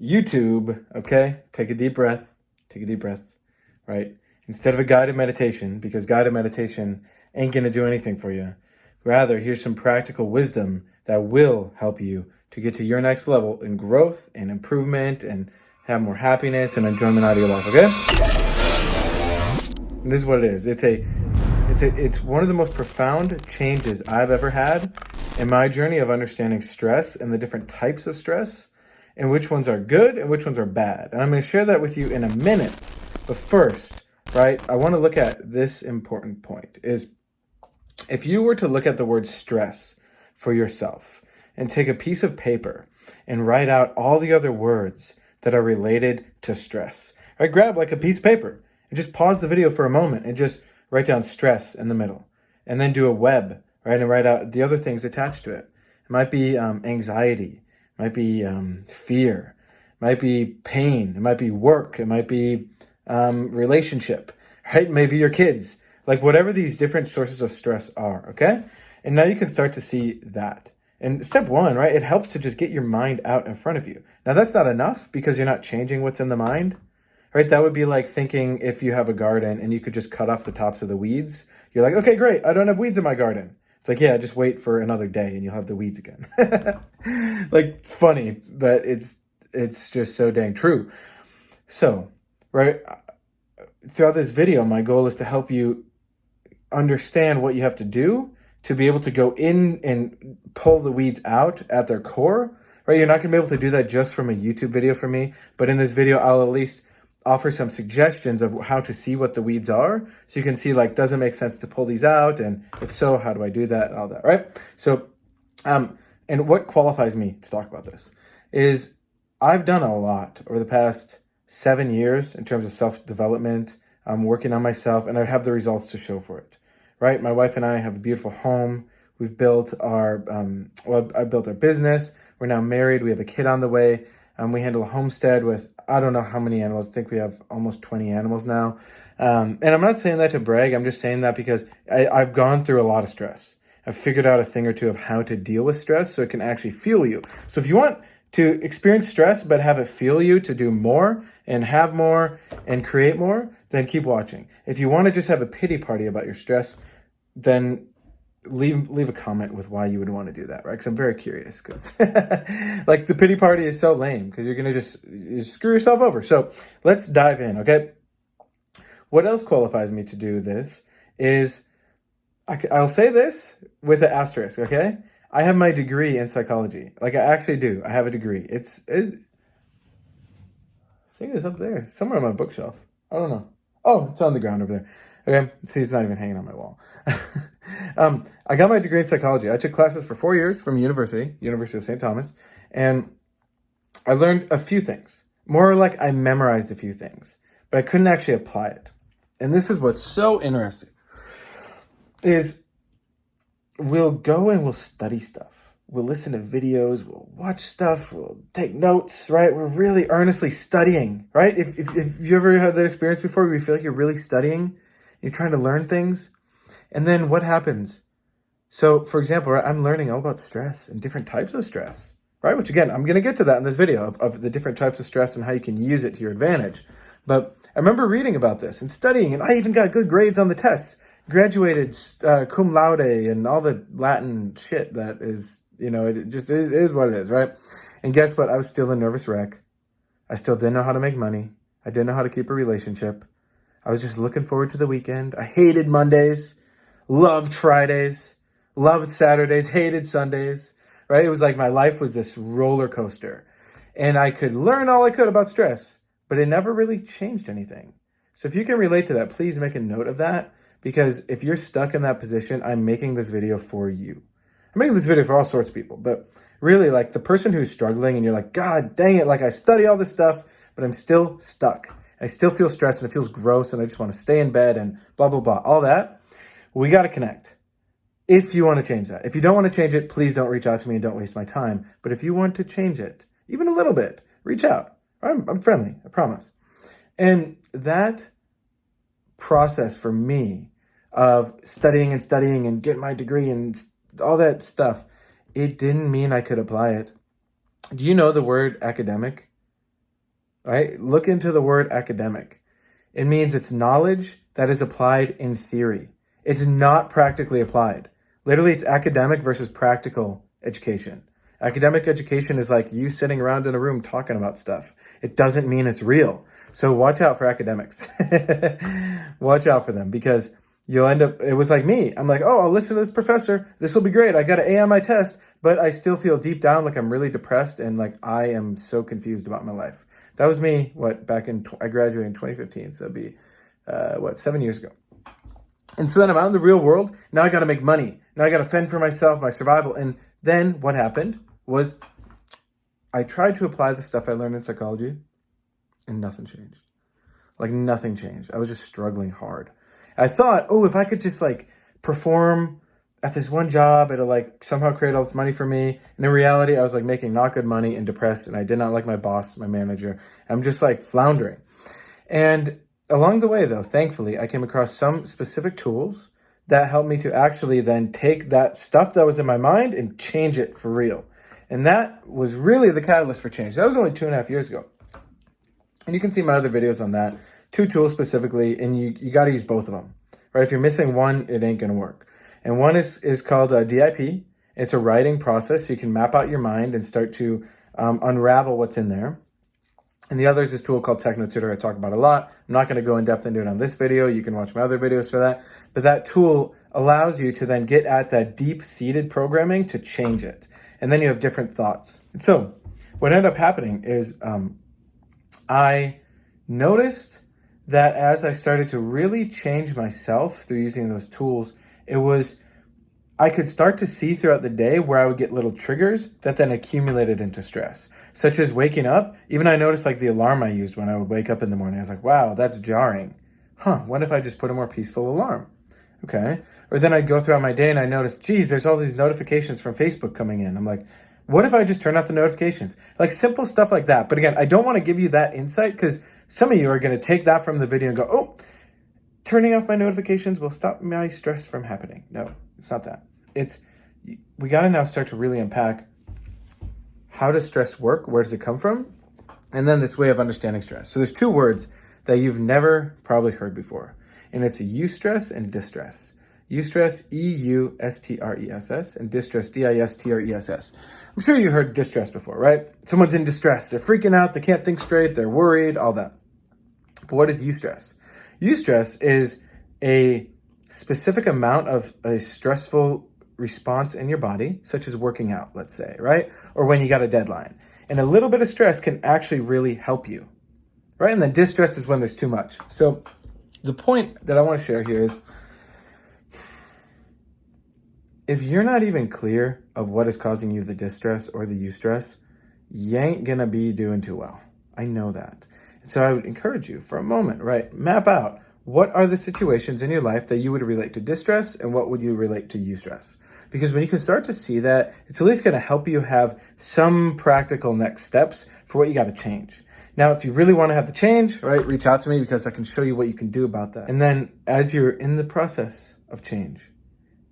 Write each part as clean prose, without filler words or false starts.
YouTube, okay? Take a deep breath. Take a deep breath, right? Instead of a guided meditation, because guided meditation ain't going to do anything for you. Rather, here's some practical wisdom that will help you to get to your next level in growth and improvement and have more happiness and enjoyment out of your life, okay? And this is what it is. It's one of the most profound changes I've ever had in my journey of understanding stress and the different types of stress and which ones are good and which ones are bad. And I'm going to share that with you in a minute. But first, right, I want to look at this important point is if you were to look at the word stress for yourself and take a piece of paper and write out all the other words that are related to stress, right, grab like a piece of paper and just pause the video for a moment and just write down stress in the middle and then do a web, right, and write out the other things attached to it. It might be anxiety, it might be fear, it might be pain, it might be work, it might be relationship, right? Maybe your kids, like whatever these different sources of stress are, okay? And now you can start to see that. And step one, right, it helps to just get your mind out in front of you. Now that's not enough because you're not changing what's in the mind, right? That would be like thinking if you have a garden and you could just cut off the tops of the weeds. You're like, okay, great, I don't have weeds in my garden. It's like, yeah, just wait for another day and you'll have the weeds again. Like, it's funny, but it's just so dang true. So, right, throughout this video, my goal is to help you understand what you have to do to be able to go in and pull the weeds out at their core, right? You're not going to be able to do that just from a YouTube video from me, but in this video, I'll at least offer some suggestions of how to see what the weeds are. So you can see, like, does it make sense to pull these out? And if so, how do I do that and all that, right? So, and what qualifies me to talk about this is I've done a lot over the past 7 years in terms of self-development. I'm working on myself and I have the results to show for it, right? My wife and I have a beautiful home. We've built our, I built our business. We're now married. We have a kid on the way. We handle a homestead with, I don't know how many animals. I think we have almost 20 animals now. And I'm not saying that to brag. I'm just saying that because I've gone through a lot of stress. I've figured out a thing or two of how to deal with stress so it can actually fuel you. So if you want to experience stress but have it fuel you to do more and have more and create more, then keep watching. If you want to just have a pity party about your stress, then leave a comment with why you would want to do that, right? Because I'm very curious, because like the pity party is so lame because you're going to just screw yourself over. So let's dive in, okay? What else qualifies me to do this is, I'll say this with an asterisk, okay? I have my degree in psychology. Like, I actually do. I have a degree. I think it's up there, somewhere on my bookshelf. I don't know. Oh, it's on the ground over there. Okay, see, it's not even hanging on my wall. I got my degree in psychology. I took classes for 4 years from University of St. Thomas, and I learned a few things. More like I memorized a few things, but I couldn't actually apply it. And this is what's so interesting, is we'll go and we'll study stuff. We'll listen to videos, we'll watch stuff, we'll take notes, right? We're really earnestly studying, right? If you ever had that experience before where you feel like you're really studying, you're trying to learn things, and then what happens? So, for example, right, I'm learning all about stress and different types of stress, right? Which, again, I'm going to get to that in this video of the different types of stress and how you can use it to your advantage. But I remember reading about this and studying, and I even got good grades on the tests. Graduated cum laude and all the Latin shit that is, it just is what it is, right? And guess what? I was still a nervous wreck. I still didn't know how to make money. I didn't know how to keep a relationship. I was just looking forward to the weekend. I hated Mondays, loved Fridays, loved Saturdays, hated Sundays, right? It was like my life was this roller coaster. And I could learn all I could about stress, but it never really changed anything. So if you can relate to that, please make a note of that. Because if you're stuck in that position, I'm making this video for you. I'm making this video for all sorts of people, but really, like, the person who's struggling and you're like, God dang it, like, I study all this stuff, but I'm still stuck. I still feel stressed and it feels gross and I just want to stay in bed and blah, blah, blah. All that, we got to connect. If you want to change that. If you don't want to change it, please don't reach out to me and don't waste my time. But if you want to change it, even a little bit, reach out. I'm friendly, I promise. And that process for me of studying and getting my degree and all that stuff, it didn't mean I could apply it. Do you know the word academic? right? Look into the word academic. It means it's knowledge that is applied in theory. It's not practically applied. Literally, it's academic versus practical education. Academic education is like you sitting around in a room talking about stuff. It doesn't mean it's real. So watch out for academics. Watch out for them, because you'll end up, it was like me. I'm like, oh, I'll listen to this professor. This will be great. I got an A on my test, but I still feel deep down like I'm really depressed and like I am so confused about my life. That was me, I graduated in 2015. So it'd be, 7 years ago. And so then I'm out in the real world. Now I got to make money. Now I got to fend for myself, my survival. And then what happened was I tried to apply the stuff I learned in psychology and nothing changed. Like nothing changed. I was just struggling hard. I thought, oh, if I could just like perform at this one job, it'll like somehow create all this money for me. And in reality, I was like making not good money and depressed. And I did not like my boss, my manager. I'm just like floundering. And along the way, though, thankfully, I came across some specific tools that helped me to actually then take that stuff that was in my mind and change it for real. And that was really the catalyst for change. That was only 2.5 years ago. And you can see my other videos on that. 2 tools specifically, and you got to use both of them, right? If you're missing one, it ain't going to work. And one is called DIP. It's a writing process, so you can map out your mind and start to unravel what's in there. And the other is this tool called Techno-Tutor I talk about a lot. I'm not going to go in depth into it on this video. You can watch my other videos for that. But that tool allows you to then get at that deep-seated programming to change it. And then you have different thoughts. And so what ended up happening is I noticed that as I started to really change myself through using those tools, I could start to see throughout the day where I would get little triggers that then accumulated into stress, such as waking up. Even I noticed like the alarm I used when I would wake up in the morning. I was like, wow, that's jarring. What if I just put a more peaceful alarm? Okay. Or then I'd go throughout my day and I noticed, geez, there's all these notifications from Facebook coming in. I'm like, what if I just turn off the notifications? Like simple stuff like that. But again, I don't want to give you that insight because some of you are going to take that from the video and go, oh, turning off my notifications will stop my stress from happening. No, it's not that. We got to now start to really unpack how does stress work? Where does it come from? And then this way of understanding stress. So there's 2 words that you've never probably heard before. And it's eustress and distress. Eustress, E-U-S-T-R-E-S-S, and distress, D-I-S-T-R-E-S-S. I'm sure you heard distress before, right? Someone's in distress. They're freaking out. They can't think straight. They're worried, all that. But what is eustress? Eustress is a specific amount of a stressful response in your body, such as working out, let's say, right? Or when you got a deadline. And a little bit of stress can actually really help you, right? And then distress is when there's too much. So the point that I want to share here is if you're not even clear of what is causing you the distress or the eustress, you ain't going to be doing too well. I know that. So I would encourage you for a moment, right? Map out what are the situations in your life that you would relate to distress and what would you relate to eustress? Because when you can start to see that, it's at least going to help you have some practical next steps for what you got to change. Now, if you really want to have the change, right, reach out to me because I can show you what you can do about that. And then as you're in the process of change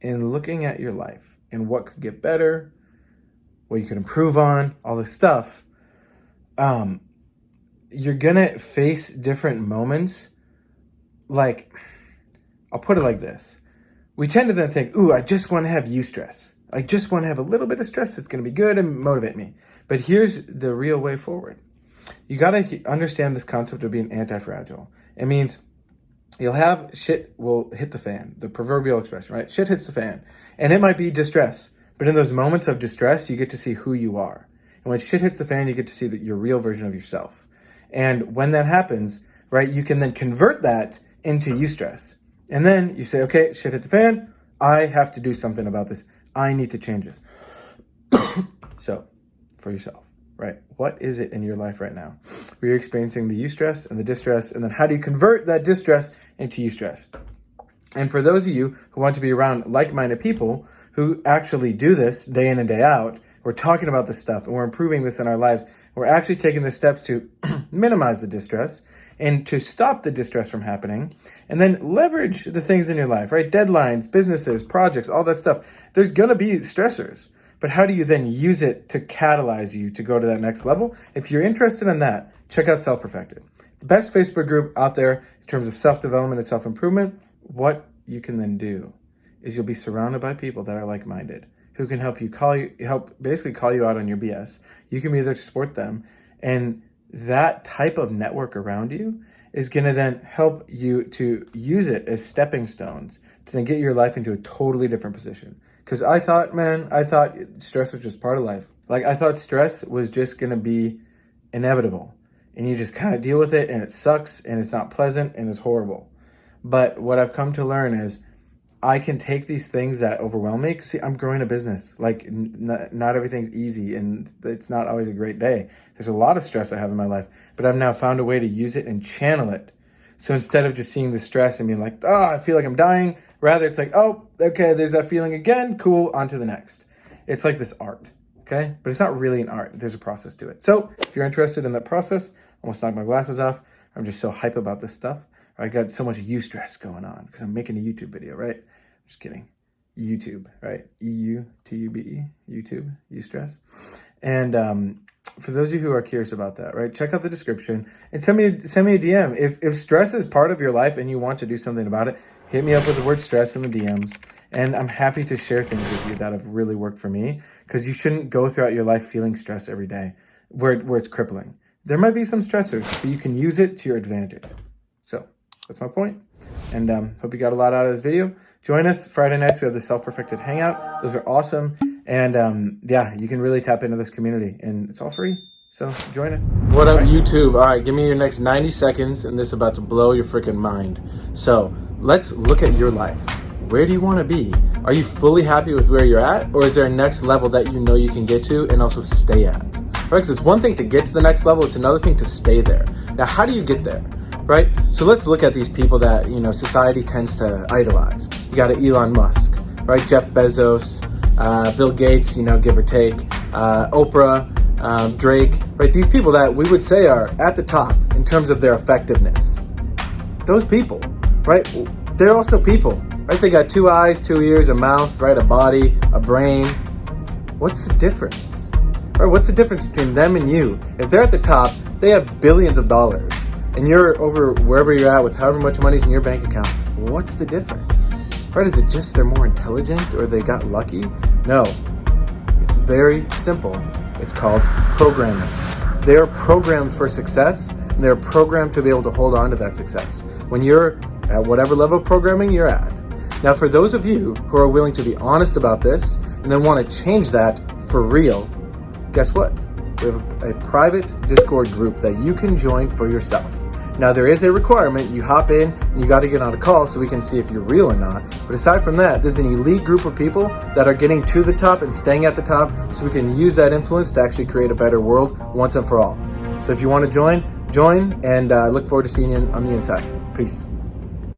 and looking at your life and what could get better, what you could improve on, all this stuff, you're going to face different moments. Like, I'll put it like this. We tend to then think, ooh, I just want to have eustress. I just want to have a little bit of stress that's going to be good and motivate me. But here's the real way forward. You got to understand this concept of being anti-fragile. It means you'll have shit will hit the fan, the proverbial expression, right? Shit hits the fan. And it might be distress. But in those moments of distress, you get to see who you are. And when shit hits the fan, you get to see your real version of yourself. And when that happens, right, you can then convert that into eustress. And then you say, okay, shit hit the fan. I have to do something about this. I need to change this. So, for yourself, right? What is it in your life right now where you're experiencing the eustress and the distress? And then how do you convert that distress into eustress? And for those of you who want to be around like-minded people who actually do this day in and day out, we're talking about this stuff and we're improving this in our lives. We're actually taking the steps to minimize the distress and to stop the distress from happening, and then leverage the things in your life, right? Deadlines, businesses, projects, all that stuff. There's going to be stressors, but how do you then use it to catalyze you to go to that next level? If you're interested in that, check out Self Perfected, the best Facebook group out there in terms of self-development and self-improvement. What you can then do is you'll be surrounded by people that are like-minded, who can help basically call you out on your BS. You can be there to support them. And that type of network around you is going to then help you to use it as stepping stones to then get your life into a totally different position. Because I thought stress was just part of life. Like, I thought stress was just going to be inevitable. And you just kind of deal with it, and it sucks, and it's not pleasant, and it's horrible. But what I've come to learn is I can take these things that overwhelm me. See, I'm growing a business. Like, not everything's easy, and it's not always a great day. There's a lot of stress I have in my life, but I've now found a way to use it and channel it. So instead of just seeing the stress and being like, I feel like I'm dying, rather it's like, oh, okay, there's that feeling again. Cool, on to the next. It's like this art, okay? But it's not really an art. There's a process to it. So if you're interested in that process, I almost knocked my glasses off. I'm just so hype about this stuff. I got so much eustress going on because I'm making a YouTube video, right? Just kidding. YouTube, right? EUTUBE, YouTube, eustress. And for those of you who are curious about that, right, check out the description and send me a DM. If stress is part of your life and you want to do something about it, hit me up with the word stress in the DMs. And I'm happy to share things with you that have really worked for me, because you shouldn't go throughout your life feeling stress every day where it's crippling. There might be some stressors, but you can use it to your advantage. So that's my point. And hope you got a lot out of this video. Join us Friday nights. We have the Self-Perfected Hangout. Those are awesome. And yeah, you can really tap into this community, and it's all free. So join us. What up, YouTube? All right, give me your next 90 seconds, and this is about to blow your freaking mind. So let's look at your life. Where do you want to be? Are you fully happy with where you're at, or is there a next level that you know you can get to and also stay at? Right? Because it's one thing to get to the next level. It's another thing to stay there. Now, how do you get there? Right? So let's look at these people that, society tends to idolize. You got Elon Musk, right? Jeff Bezos, Bill Gates, give or take, Oprah, Drake, right? These people that we would say are at the top in terms of their effectiveness. Those people, right? They're also people, right? They got 2 eyes, 2 ears, a mouth, right? A body, a brain. What's the difference? Right? What's the difference between them and you? If they're at the top, they have billions of dollars, and you're over wherever you're at with however much money's in your bank account. What's the difference? Right? Is it just they're more intelligent, or they got lucky? No. It's very simple. It's called programming. They are programmed for success, and they're programmed to be able to hold on to that success when you're at whatever level of programming you're at. Now, for those of you who are willing to be honest about this and then want to change that for real, guess what? We have a private Discord group that you can join for yourself. Now, there is a requirement. You hop in and you got to get on a call so we can see if you're real or not. But aside from that, there's an elite group of people that are getting to the top and staying at the top, so we can use that influence to actually create a better world once and for all. So if you want to join, and I look forward to seeing you on the inside. Peace.